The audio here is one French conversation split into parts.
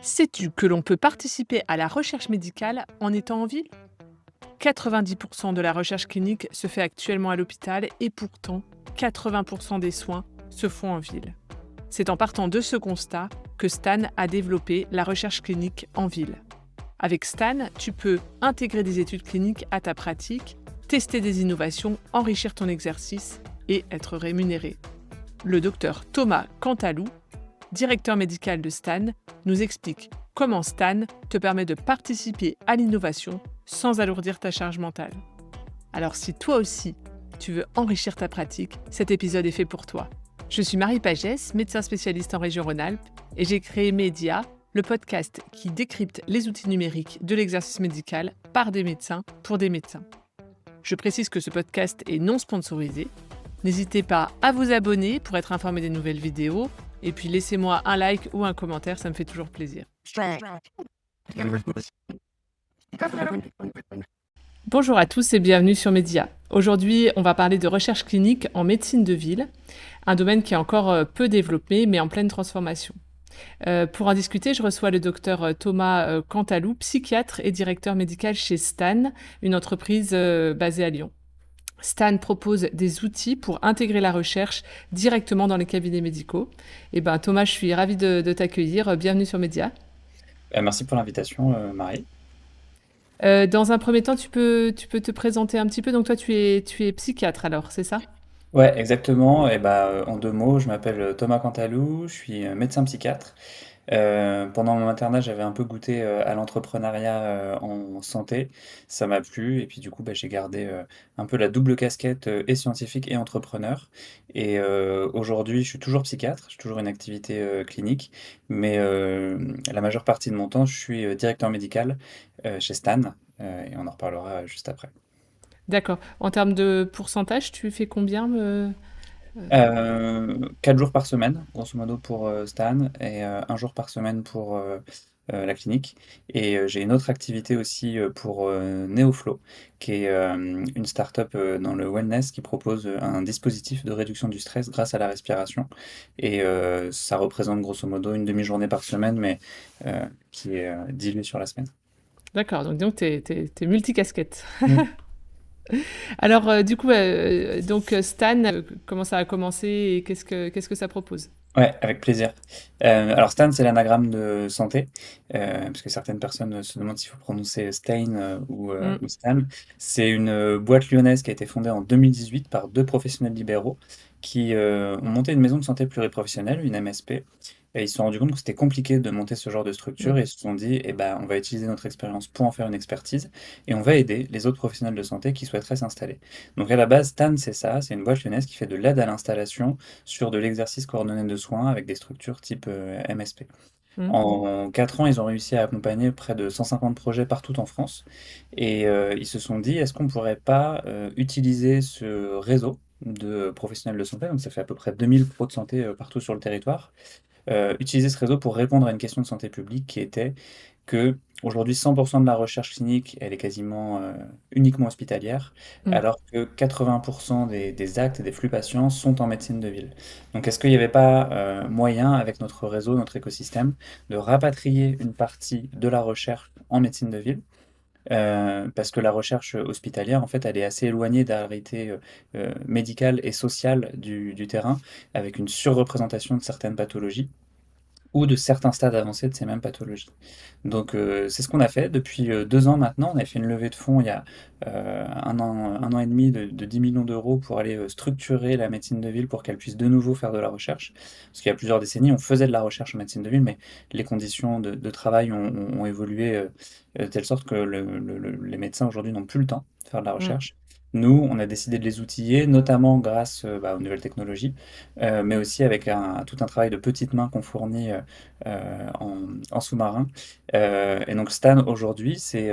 Sais-tu que l'on peut participer à la recherche médicale en étant en ville? 90% de la recherche clinique se fait actuellement à l'hôpital et pourtant 80% des soins se font en ville. C'est en partant de ce constat que Stan a développé la recherche clinique en ville. Avec Stan, tu peux intégrer des études cliniques à ta pratique, tester des innovations, enrichir ton exercice et être rémunéré. Le docteur Thomas Cantalou, directeur médical de Stan, nous explique comment Stan te permet de participer à l'innovation sans alourdir ta charge mentale. Alors si toi aussi, tu veux enrichir ta pratique, cet épisode est fait pour toi. Je suis Marie Pagès, médecin spécialiste en région Rhône-Alpes, et j'ai créé Média, le podcast qui décrypte les outils numériques de l'exercice médical par des médecins pour des médecins. Je précise que ce podcast est non sponsorisé. N'hésitez pas à vous abonner pour être informé des nouvelles vidéos. Et puis laissez-moi un like ou un commentaire, ça me fait toujours plaisir. Bonjour à tous et bienvenue sur Média. Aujourd'hui, on va parler de recherche clinique en médecine de ville, un domaine qui est encore peu développé mais en pleine transformation. Pour en discuter, je reçois le docteur Thomas Cantalou, psychiatre et directeur médical chez Stan, une entreprise basée à Lyon. Stan propose des outils pour intégrer la recherche directement dans les cabinets médicaux. Et ben, Thomas, je suis ravie de t'accueillir. Bienvenue sur Média. Merci pour l'invitation, Marie. Dans un premier temps, tu peux te présenter un petit peu. Donc toi, tu es psychiatre alors, c'est ça? Ouais, exactement. Et en 2 mots, je m'appelle Thomas Cantalou, je suis médecin psychiatre. Pendant mon internat, j'avais un peu goûté à l'entrepreneuriat en santé. Ça m'a plu. Et puis du coup, j'ai gardé un peu la double casquette et scientifique et entrepreneur. Et aujourd'hui, je suis toujours psychiatre, j'ai toujours une activité clinique. Mais la majeure partie de mon temps, je suis directeur médical chez Stan. Et on en reparlera juste après. D'accord. En termes de pourcentage, tu fais combien 4 jours par semaine, grosso modo pour, Stan et 1 jour par semaine pour, la clinique et j'ai une autre activité aussi, pour, NeoFlow qui est, une start-up, dans le wellness qui propose, un dispositif de réduction du stress grâce à la respiration et ça représente grosso modo une demi-journée par semaine mais, qui est, diluée sur la semaine. D'accord, donc t'es multicasquette. Mmh. Alors, du coup, Stan, comment ça a commencé et qu'est-ce que ça propose? Ouais, avec plaisir. Alors Stan, c'est l'anagramme de santé, parce que certaines personnes se demandent s'il faut prononcer Stein Mm. ou Stan. C'est une boîte lyonnaise qui a été fondée en 2018 par 2 professionnels libéraux qui ont monté une maison de santé pluriprofessionnelle, une MSP. Et ils se sont rendus compte que c'était compliqué de monter ce genre de structure Mm. et ils se sont dit, eh ben, on va utiliser notre expérience pour en faire une expertise et on va aider les autres professionnels de santé qui souhaiteraient s'installer. Donc à la base, Stan, c'est ça, c'est une boîte lyonnaise qui fait de l'aide à l'installation sur de l'exercice coordonné de soins avec des structures type MSP. Mm. En 4 ans, ils ont réussi à accompagner près de 150 projets partout en France et ils se sont dit, est-ce qu'on ne pourrait pas utiliser ce réseau de professionnels de santé, donc ça fait à peu près 2000 pros de santé partout sur le territoire, utiliser ce réseau pour répondre à une question de santé publique qui était que aujourd'hui 100% de la recherche clinique, elle est quasiment uniquement hospitalière, Mm. alors que 80% des actes et des flux patients sont en médecine de ville. Donc est-ce qu'il n'y avait pas moyen, avec notre réseau, notre écosystème, de rapatrier une partie de la recherche en médecine de ville? Parce que la recherche hospitalière, en fait, elle est assez éloignée de la réalité médicale et sociale du terrain, avec une surreprésentation de certaines pathologies ou de certains stades avancés de ces mêmes pathologies. Donc, c'est ce qu'on a fait depuis 2 ans maintenant. On a fait une levée de fonds il y a 1 an et demi de 10 millions d'euros pour aller structurer la médecine de ville pour qu'elle puisse de nouveau faire de la recherche. Parce qu'il y a plusieurs décennies, on faisait de la recherche en médecine de ville, mais les conditions de travail ont évolué de telle sorte que les médecins aujourd'hui n'ont plus le temps de faire de la Mm. recherche. Nous, on a décidé de les outiller, notamment grâce aux nouvelles technologies, mais aussi avec tout un travail de petites mains qu'on fournit en sous-marin. Et donc Stan, aujourd'hui, c'est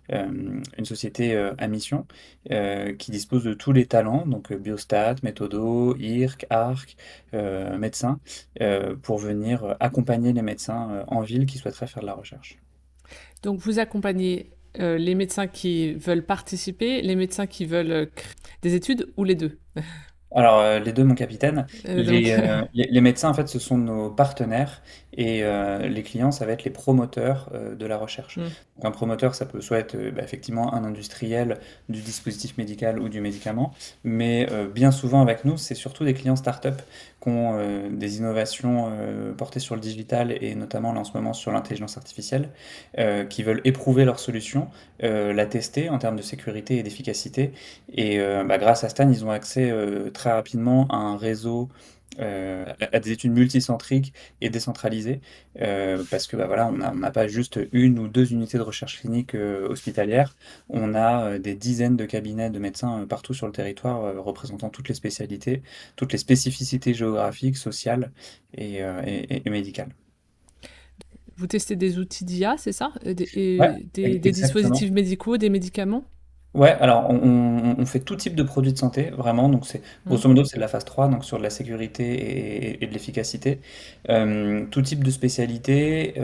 une société à mission qui dispose de tous les talents, donc biostat, méthodo, IRC, ARC, médecins, pour venir accompagner les médecins en ville qui souhaiteraient faire de la recherche. Donc, vous accompagnez les médecins qui veulent participer, les médecins qui veulent créer des études ou les deux? Alors, les 2, mon capitaine. Donc, Les médecins, en fait, ce sont nos partenaires et les clients, ça va être les promoteurs de la recherche. Mmh. Donc, un promoteur, ça peut soit être bah, effectivement un industriel du dispositif médical ou du médicament, mais bien souvent avec nous, c'est surtout des clients start-up qui ont des innovations portées sur le digital et notamment là en ce moment sur l'intelligence artificielle, qui veulent éprouver leur solution, la tester en termes de sécurité et d'efficacité. Et bah, grâce à Stan, ils ont accès très rapidement à un réseau, à des études multicentriques et décentralisées, parce que bah, voilà, on n'a pas juste une ou deux unités de recherche clinique hospitalière, on a des dizaines de cabinets de médecins partout sur le territoire, représentant toutes les spécialités, toutes les spécificités géographiques, sociales et médicales. Vous testez des outils d'IA, c'est ça? Des Ouais, et des exactement. dispositifs médicaux, des médicaments? Ouais, alors on fait tout type de produits de santé, vraiment. Donc c'est Mmh. grosso modo c'est de la phase 3, donc sur de la sécurité et de l'efficacité. Tout type de spécialité,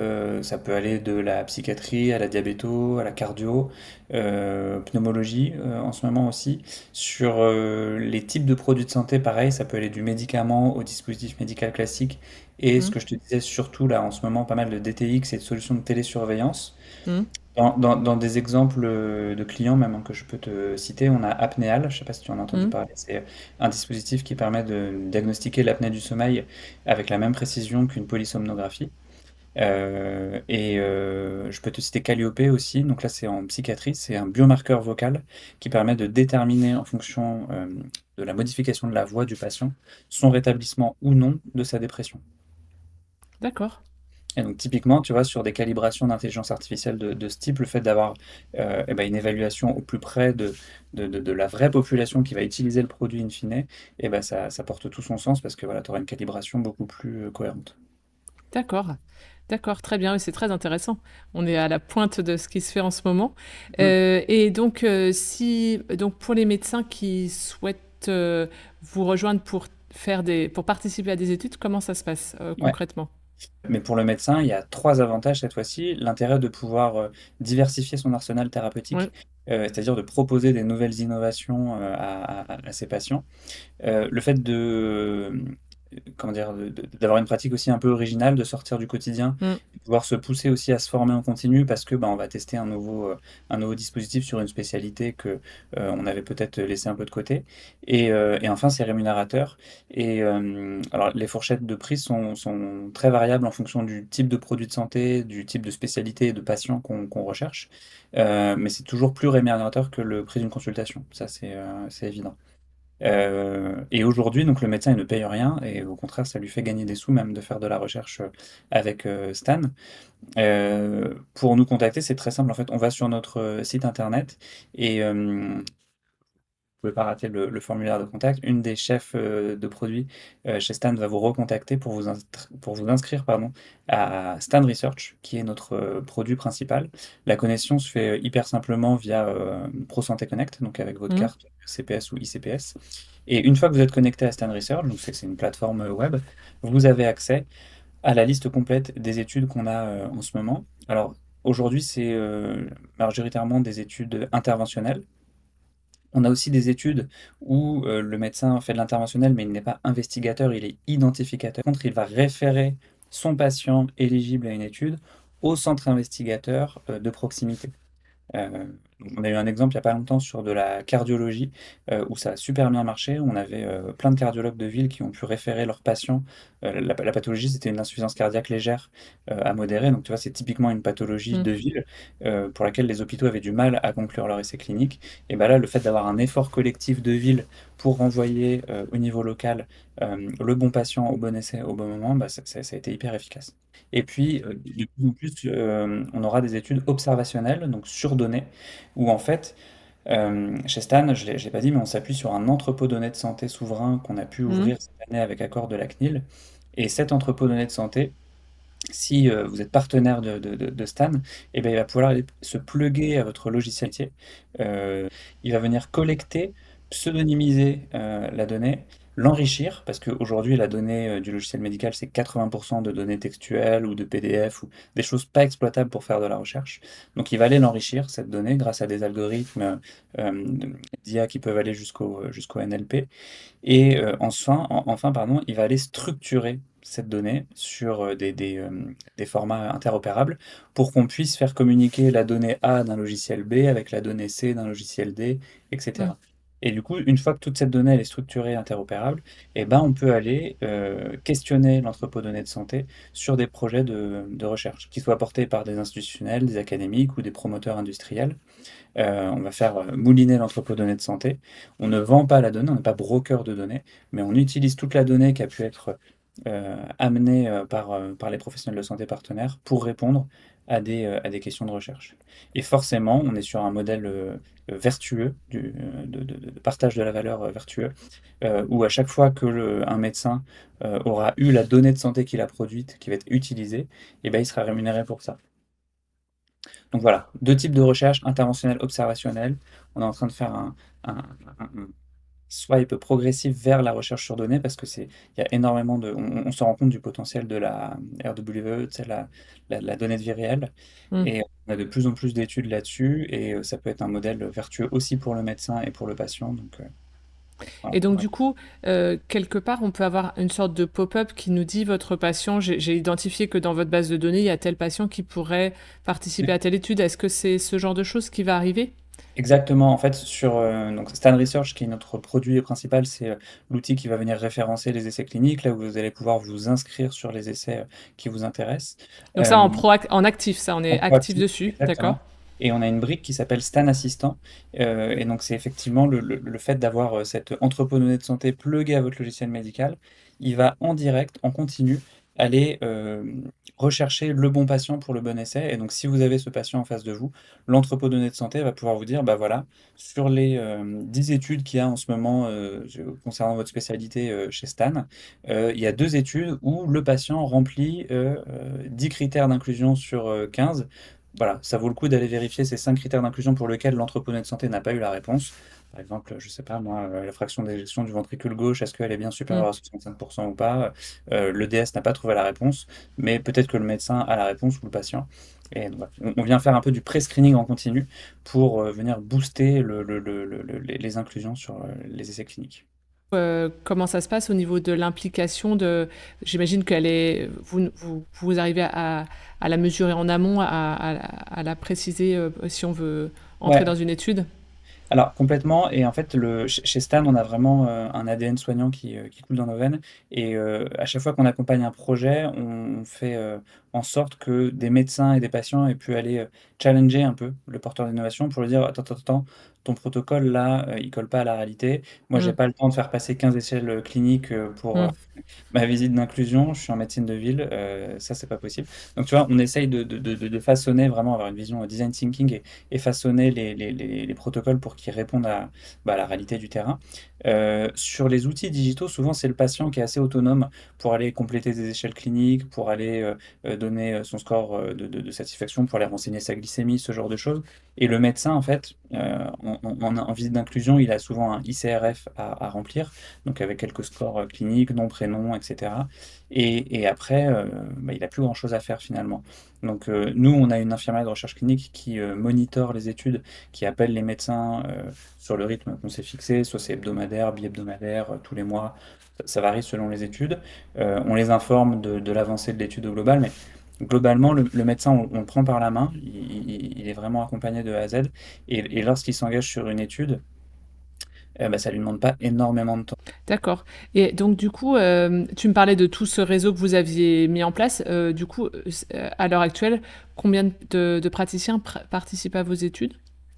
ça peut aller de la psychiatrie à la diabéto, à la cardio, pneumologie en ce moment aussi. Sur les types de produits de santé, pareil, ça peut aller du médicament au dispositif médical classique. Et ce Mmh. que je te disais surtout là en ce moment, pas mal de DTX et de solutions de télésurveillance. Mmh. Dans des exemples de clients même hein, que je peux te citer, on a Apnéal, je ne sais pas si tu en as entendu Mmh. parler, c'est un dispositif qui permet de diagnostiquer l'apnée du sommeil avec la même précision qu'une polysomnographie. Je peux te citer Calliope aussi, donc là c'est en psychiatrie, c'est un biomarqueur vocal qui permet de déterminer en fonction de la modification de la voix du patient son rétablissement ou non de sa dépression. D'accord. Et donc typiquement, tu vois, sur des calibrations d'intelligence artificielle de ce type, le fait d'avoir eh ben, une évaluation au plus près de la vraie population qui va utiliser le produit in fine, eh ben, ça porte tout son sens parce que voilà, tu auras une calibration beaucoup plus cohérente. D'accord. D'accord, très bien, oui, c'est très intéressant. On est à la pointe de ce qui se fait en ce moment. Mm. Et donc, si donc pour les médecins qui souhaitent, vous rejoindre pour participer à des études, comment ça se passe, Ouais. concrètement? Mais pour le médecin, il y a trois avantages cette fois-ci. L'intérêt de pouvoir diversifier son arsenal Ouais. thérapeutique, c'est-à-dire de proposer des nouvelles innovations à ses patients. Le fait comment dire, d'avoir une pratique aussi un peu originale, de sortir du quotidien, Mmh. de pouvoir se pousser aussi à se former en continu parce que bah, on va tester un nouveau dispositif sur une spécialité que on avait peut-être laissé un peu de côté. Et enfin, c'est rémunérateur. Alors, les fourchettes de prix sont très variables en fonction du type de produit de santé, du type de spécialité et de patient qu'on recherche. Mais c'est toujours plus rémunérateur que le prix d'une consultation. Ça, c'est évident. Et aujourd'hui, donc le médecin, il ne paye rien et au contraire, ça lui fait gagner des sous même de faire de la recherche, avec, Stan. Pour nous contacter, c'est très simple en fait, on va sur notre, site internet et vous pouvez pas rater le formulaire de contact. Une des chefs, de produits, chez Stan va vous recontacter pour vous inscrire pardon, à Stan Research, qui est notre, produit principal. La connexion se fait, hyper simplement via, ProSanté Connect, donc avec votre Mmh. carte CPS ou ICPS. Et une fois que vous êtes connecté à Stan Research, donc c'est une plateforme, web, vous avez accès à la liste complète des études qu'on a, en ce moment. Alors aujourd'hui, c'est, majoritairement des études interventionnelles. On a aussi des études où le médecin fait de l'interventionnel, mais il n'est pas investigateur, il est identificateur. Par contre, il va référer son patient éligible à une étude au centre investigateur de proximité. On a eu un exemple il y a pas longtemps sur de la cardiologie, où ça a super bien marché. On avait, plein de cardiologues de ville qui ont pu référer leurs patients. La pathologie, c'était une insuffisance cardiaque légère, à modérée. Donc tu vois, c'est typiquement une pathologie Mmh. de ville, pour laquelle les hôpitaux avaient du mal à conclure leur essai clinique. Et bah là, le fait d'avoir un effort collectif de ville pour renvoyer, au niveau local, le bon patient au bon essai au bon moment, bah ça a été hyper efficace. Et puis, de plus en plus, on aura des études observationnelles, donc sur données, où en fait, chez Stan, je l'ai pas dit, mais on s'appuie sur un entrepôt de données de santé souverain qu'on a pu Mmh. ouvrir cette année avec accord de la CNIL. Et cet entrepôt de données de santé, si vous êtes partenaire de Stan, eh ben, il va pouvoir aller se plugger à votre logiciel métier. Il va venir collecter, pseudonymiser la donnée, l'enrichir, parce qu'aujourd'hui, la donnée du logiciel médical, c'est 80% de données textuelles ou de PDF ou des choses pas exploitables pour faire de la recherche. Donc, il va aller l'enrichir, cette donnée, grâce à des algorithmes d'IA qui peuvent aller jusqu'au NLP. Et enfin, pardon, il va aller structurer cette donnée sur des formats interopérables pour qu'on puisse faire communiquer la donnée A d'un logiciel B avec la donnée C d'un logiciel D, Mmh. etc. Et du coup, une fois que toute cette donnée elle est structurée, interopérable, eh ben, on peut aller questionner l'entrepôt données de santé sur des projets de recherche, qui soient portés par des institutionnels, des académiques ou des promoteurs industriels. On va faire mouliner l'entrepôt données de santé. On ne vend pas la donnée, on n'est pas broker de données, mais on utilise toute la donnée qui a pu être amenée par les professionnels de santé partenaires pour répondre à des questions de recherche. Et forcément, on est sur un modèle vertueux, de partage de la valeur vertueux, où à chaque fois que un médecin aura eu la donnée de santé qu'il a produite, qui va être utilisée, et ben, il sera rémunéré pour ça. Donc voilà, deux types de recherche, interventionnelle, observationnelle. On est en train de faire un- un swipe progressif vers la recherche sur données parce que il y a énormément on se rend compte du potentiel de la RWE, tu sais, la donnée de vie réelle. Mmh. Et on a de plus en plus d'études là-dessus et ça peut être un modèle vertueux aussi pour le médecin et pour le patient. Donc voilà. Et donc Ouais. du coup, quelque part, on peut avoir une sorte de pop-up qui nous dit: «Votre patient, j'ai identifié que dans votre base de données, il y a tel patient qui pourrait participer à telle étude». Est-ce que c'est ce genre de choses qui va arriver? Exactement, en fait, donc Stan Research, qui est notre produit principal, c'est l'outil qui va venir référencer les essais cliniques, là où vous allez pouvoir vous inscrire sur les essais qui vous intéressent. Donc ça Euh, en actif, ça, on En est actif proactif, dessus, d'accord. exactement. Et on a une brique qui s'appelle Stan Assistant. Et donc, c'est effectivement le fait d'avoir cet entrepôt de données de santé plugué à votre logiciel médical. Il va en direct, en continu, aller rechercher le bon patient pour le bon essai. Et donc, si vous avez ce patient en face de vous, l'entrepôt de données de santé va pouvoir vous dire, bah voilà, sur les 10 études qu'il y a en ce moment concernant votre spécialité chez Stan, il y a deux études où le patient remplit 10 critères d'inclusion sur 15. Voilà, ça vaut le coup d'aller vérifier ces 5 critères d'inclusion pour lesquels l'entrepreneur de santé n'a pas eu la réponse. Par exemple, je sais pas moi, la fraction d'éjection du ventricule gauche, est-ce qu'elle est bien Mmh. supérieure à 65% ou pas? L'EDS n'a pas trouvé la réponse, mais peut-être que le médecin a la réponse ou le patient. Et donc, voilà. On vient faire un peu du pré-screening en continu pour venir booster les inclusions sur les essais cliniques. Comment ça se passe au niveau de l'implication de j'imagine qu'elle est vous arrivez à la mesurer en amont, à la préciser, si on veut entrer Ouais, dans une étude? alors complètement et en fait chez Stan, on a vraiment, un ADN soignant qui coule dans nos veines et à chaque fois qu'on accompagne un projet, on fait, en sorte que des médecins et des patients aient pu aller, challenger un peu le porteur d'innovation pour lui dire: «Attends, attends, attends, ton protocole là, il colle pas à la réalité. Moi, j'ai Mmh. pas le temps de faire passer 15 échelles, cliniques, pour, Mmh. ma visite d'inclusion, je suis en médecine de ville, ça c'est pas possible. Donc tu vois, on essaye de façonner vraiment, avoir une vision design thinking et façonner les protocoles pour qu'ils répondent à, bah, à la réalité du terrain. Sur les outils digitaux, souvent c'est le patient qui est assez autonome pour aller compléter des échelles cliniques, pour aller donner son score de satisfaction, pour aller renseigner sa glycémie, ce genre de choses. Et le médecin, en fait, en visite d'inclusion, il a souvent un ICRF à remplir, donc avec quelques scores cliniques, nom, prénom, etc. Et après, bah, il n'a plus grand-chose à faire finalement. Donc nous, on a une infirmière de recherche clinique qui monitore les études, qui appelle les médecins sur le rythme qu'on s'est fixé, soit c'est hebdomadaire, bi-hebdomadaire, tous les mois, ça varie selon les études. On les informe de l'avancée de l'étude au global, mais globalement, le médecin, on le prend par la main, il est vraiment accompagné de A à Z, et lorsqu'il s'engage sur une étude, bah, ça lui demande pas énormément de temps. D'accord. Et donc du coup, tu me parlais de tout ce réseau que vous aviez mis en place. Du coup, à l'heure actuelle, combien de praticiens participent à vos études?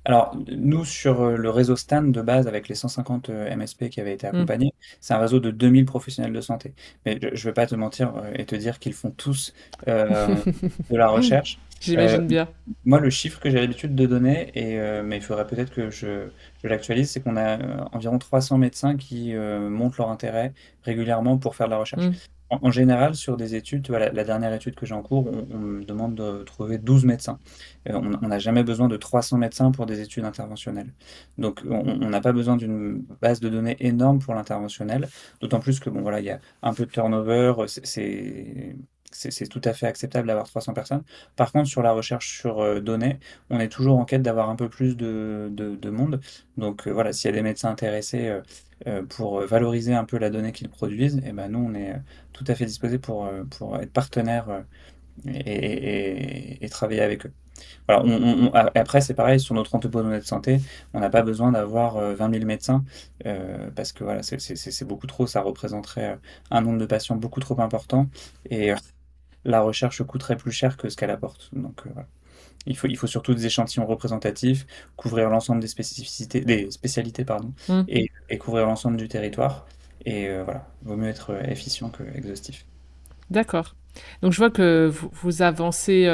Alors, nous, sur le réseau Stan de base, avec les 150 MSP qui avaient été Mmh. accompagnés, c'est un réseau de 2000 professionnels de santé. Mais je ne vais pas te mentir et te dire qu'ils font tous de la recherche. Euh, J'imagine bien. Moi, le chiffre que j'ai l'habitude de donner, mais il faudrait peut-être que je l'actualise, c'est qu'on a environ 300 médecins qui montrent leur intérêt régulièrement pour faire de la recherche. Mmh. En général, sur des études, tu vois, la dernière étude que j'ai en cours, on me demande de trouver 12 médecins. On n'a jamais besoin de 300 médecins pour des études interventionnelles. Donc, on n'a pas besoin d'une base de données énorme pour l'interventionnel, d'autant plus que, bon, voilà, il y a un peu de turnover, c'est tout à fait acceptable d'avoir 300 personnes. Par contre, sur la recherche sur données, on est toujours en quête d'avoir un peu plus de monde. Donc voilà, s'il y a des médecins intéressés pour valoriser un peu la donnée qu'ils produisent, et ben nous, on est tout à fait disposés pour être partenaires et travailler avec eux. Voilà, après, c'est pareil, sur notre entrepôt de données de santé, on n'a pas besoin d'avoir 20 000 médecins parce que voilà, c'est beaucoup trop, ça représenterait un nombre de patients beaucoup trop important et la recherche coûterait plus cher que ce qu'elle apporte. Donc voilà. Il faut surtout des échantillons représentatifs, couvrir l'ensemble des spécificités, des spécialités, pardon, Mmh. et couvrir l'ensemble du territoire. Et voilà, vaut mieux être efficient que exhaustif. D'accord. Donc je vois que vous avancez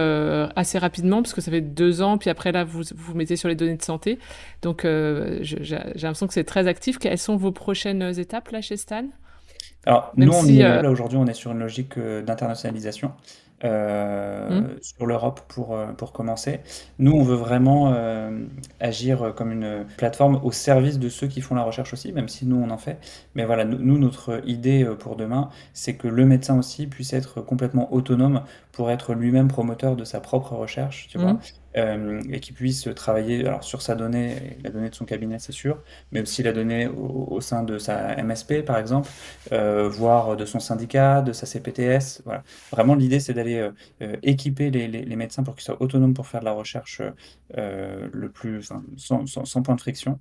assez rapidement parce que ça fait 2 ans, puis après là vous vous mettez sur les données de santé. Donc j'ai l'impression que c'est très actif. Quelles sont vos prochaines étapes là chez Stan? Alors, Même nous, si là, aujourd'hui, on est sur une logique d'internationalisation hmm, sur l'Europe pour commencer. Nous, on veut vraiment agir comme une plateforme au service de ceux qui font la recherche aussi, même si nous, on en fait. Mais voilà, notre idée pour demain, c'est que le médecin aussi puisse être complètement autonome pour être lui-même promoteur de sa propre recherche, tu hmm, vois, et qu'il puisse travailler alors, sur sa donnée, la donnée de son cabinet, c'est sûr, mais aussi la donnée au sein de sa MSP, par exemple, voire de son syndicat, de sa CPTS. Voilà. Vraiment, l'idée, c'est d'aller équiper les médecins pour qu'ils soient autonomes pour faire de la recherche enfin, sans point de friction.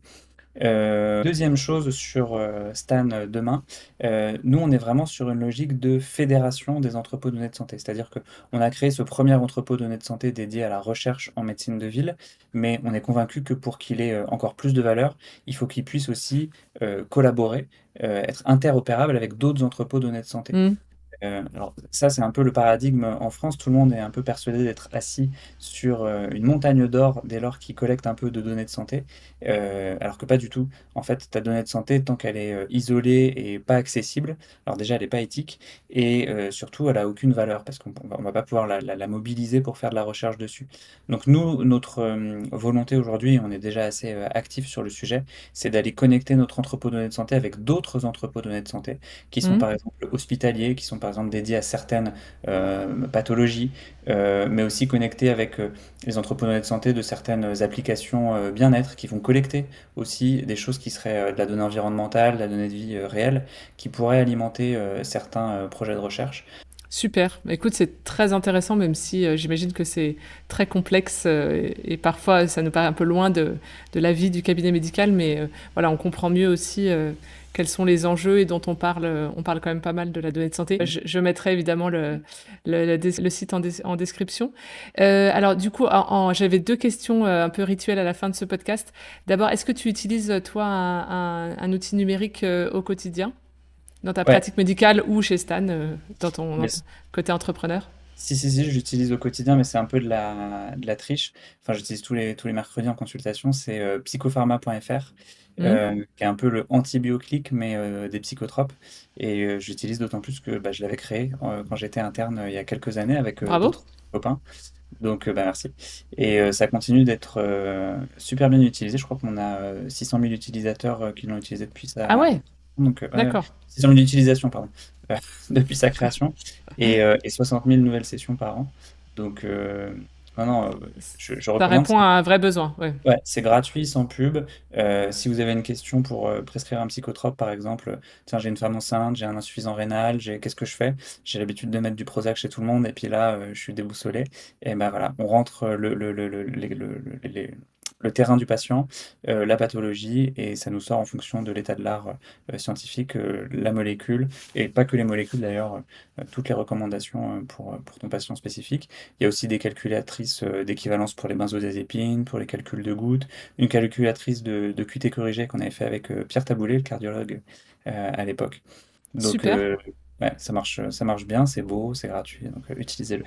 Deuxième chose sur Stan demain, nous on est vraiment sur une logique de fédération des entrepôts de données de santé. C'est-à-dire qu'on a créé ce premier entrepôt de données de santé dédié à la recherche en médecine de ville, mais on est convaincu que pour qu'il ait encore plus de valeur, il faut qu'il puisse aussi collaborer, être interopérable avec d'autres entrepôts de données de santé. hmm. Alors ça, c'est un peu le paradigme en France. Tout le monde est un peu persuadé d'être assis sur une montagne d'or dès lors qu'il collecte un peu de données de santé, alors que pas du tout. En fait, ta donnée de santé, tant qu'elle est isolée et pas accessible, alors déjà, elle n'est pas éthique et surtout, elle a aucune valeur parce qu'on va pas pouvoir la mobiliser pour faire de la recherche dessus. Donc nous, notre volonté aujourd'hui, on est déjà assez actif sur le sujet, c'est d'aller connecter notre entrepôt de données de santé avec d'autres entrepôts de données de santé qui sont Mmh. par exemple hospitaliers, qui sont par exemple dédiés à certaines pathologies, mais aussi connectés avec les entrepôts de données de santé de certaines applications bien-être qui vont collecter aussi des choses qui seraient de la donnée environnementale, de la donnée de vie réelle, qui pourraient alimenter certains projets de recherche. Super. Écoute, c'est très intéressant, même si j'imagine que c'est très complexe et parfois ça nous paraît un peu loin de la vie du cabinet médical, mais voilà, on comprend mieux aussi quels sont les enjeux et dont on parle quand même pas mal de la donnée de santé. Je mettrai évidemment le site en description. Alors du coup, j'avais 2 questions un peu rituelles à la fin de ce podcast. D'abord, est-ce que tu utilises toi un outil numérique au quotidien? Dans ta Ouais, pratique médicale ou chez Stan, dans ton mais côté entrepreneur? si, je l'utilise au quotidien, mais c'est un peu de la triche. Enfin, j'utilise tous les mercredis en consultation. C'est psychopharma.fr, Mmh. qui est un peu le anti-BioClick, mais des psychotropes. Et j'utilise d'autant plus que bah, je l'avais créé quand j'étais interne il y a quelques années avec Bravo. d'autres copains. Donc, bah, merci. Et ça continue d'être super bien utilisé. Je crois qu'on a 600 000 utilisateurs qui l'ont utilisé depuis Ah sa... ouais, Donc, d'accord. 600 000 utilisations, pardon, euh, depuis sa création, et 60 000 nouvelles sessions par an. Donc, non, non, je Ça recommande. répond à un vrai besoin, ouais. Ouais, c'est gratuit, sans pub. Si vous avez une question pour prescrire un psychotrope, par exemple, tiens, j'ai une femme enceinte, j'ai un insuffisant rénal, qu'est-ce que je fais? J'ai l'habitude de mettre du Prozac chez tout le monde, et puis là, je suis déboussolé. Et ben voilà, on rentre le terrain du patient, la pathologie, et ça nous sort en fonction de l'état de l'art scientifique, la molécule, et pas que les molécules d'ailleurs, toutes les recommandations pour ton patient spécifique. Il y a aussi des calculatrices d'équivalence pour les benzodiazépines, pour les calculs de gouttes, une calculatrice de QT corrigé qu'on avait fait avec Pierre Taboulet, le cardiologue, à l'époque. Donc, Super. ouais, ça marche bien, c'est beau, c'est gratuit, donc utilisez-le.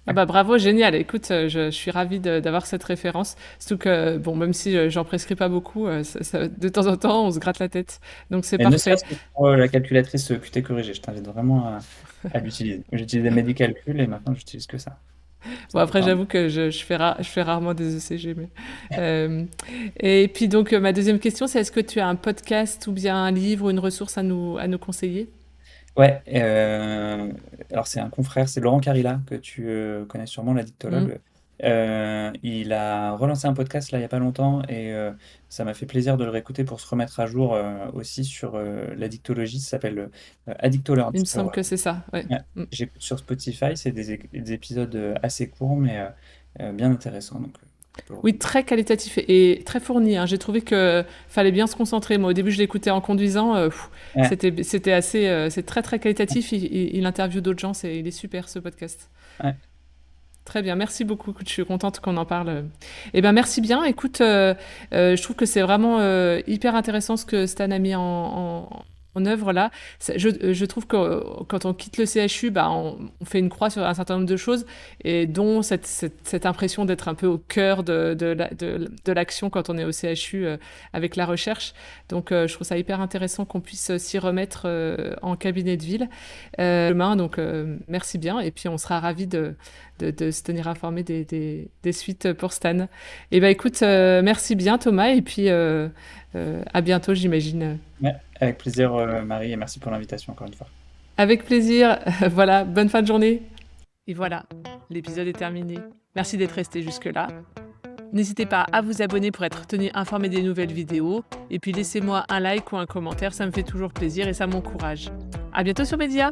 Ah bah bravo, génial. Écoute, je suis ravie d'avoir cette référence. Surtout que, bon, même si j'en prescris pas beaucoup, de temps en temps, on se gratte la tête. Donc c'est Et ne parfait. serait-ce que pour la calculatrice QT corrigé, je t'invite vraiment à l'utiliser. J'utilisais Medicalcul et maintenant j'utilise que ça. Bon, Ça peut après, faire un j'avoue que je fais rarement des ECG. Euh, et puis, donc, ma deuxième question, c'est est-ce que tu as un podcast ou bien un livre ou une ressource à nous conseiller? Ouais, alors c'est un confrère, c'est Laurent Carilla, que tu connais sûrement, Mm. l'addictologue. Il a relancé un podcast là il y a pas longtemps et ça m'a fait plaisir de le réécouter pour se remettre à jour aussi sur l'addictologie. Ça s'appelle Addictolearn. Il me semble que c'est ça. Ouais. Ouais, Mm. j'écoute sur Spotify, c'est des épisodes assez courts mais bien intéressants. Donc, je peux le Oui, recommander. très qualitatif et très fourni, hein. J'ai trouvé que fallait bien se concentrer. Moi, au début, je l'écoutais en conduisant. Ouais, C'était assez. C'est très, très qualitatif. Il interviewe d'autres gens. Il est super, ce podcast. ouais, Très bien, merci beaucoup. Écoute, je suis contente qu'on en parle. Eh ben, merci bien. Écoute, je trouve que c'est vraiment hyper intéressant ce que Stan a mis en œuvre là. Je trouve que quand on quitte le CHU, bah, on fait une croix sur un certain nombre de choses, et dont cette impression d'être un peu au cœur de l'action quand on est au CHU avec la recherche. Donc, je trouve ça hyper intéressant qu'on puisse s'y remettre en cabinet de ville demain. Donc, merci bien. Et puis, on sera ravis de se tenir informé des suites pour Stan. Et ben écoute, merci bien Thomas, et puis à bientôt j'imagine. ouais, avec plaisir Marie et merci pour l'invitation encore une fois. Avec plaisir, voilà, bonne fin de journée. Et voilà, l'épisode est terminé. Merci d'être resté jusque-là. N'hésitez pas à vous abonner pour être tenu informé des nouvelles vidéos. Et puis laissez-moi un like ou un commentaire, ça me fait toujours plaisir et ça m'encourage. À bientôt sur Média.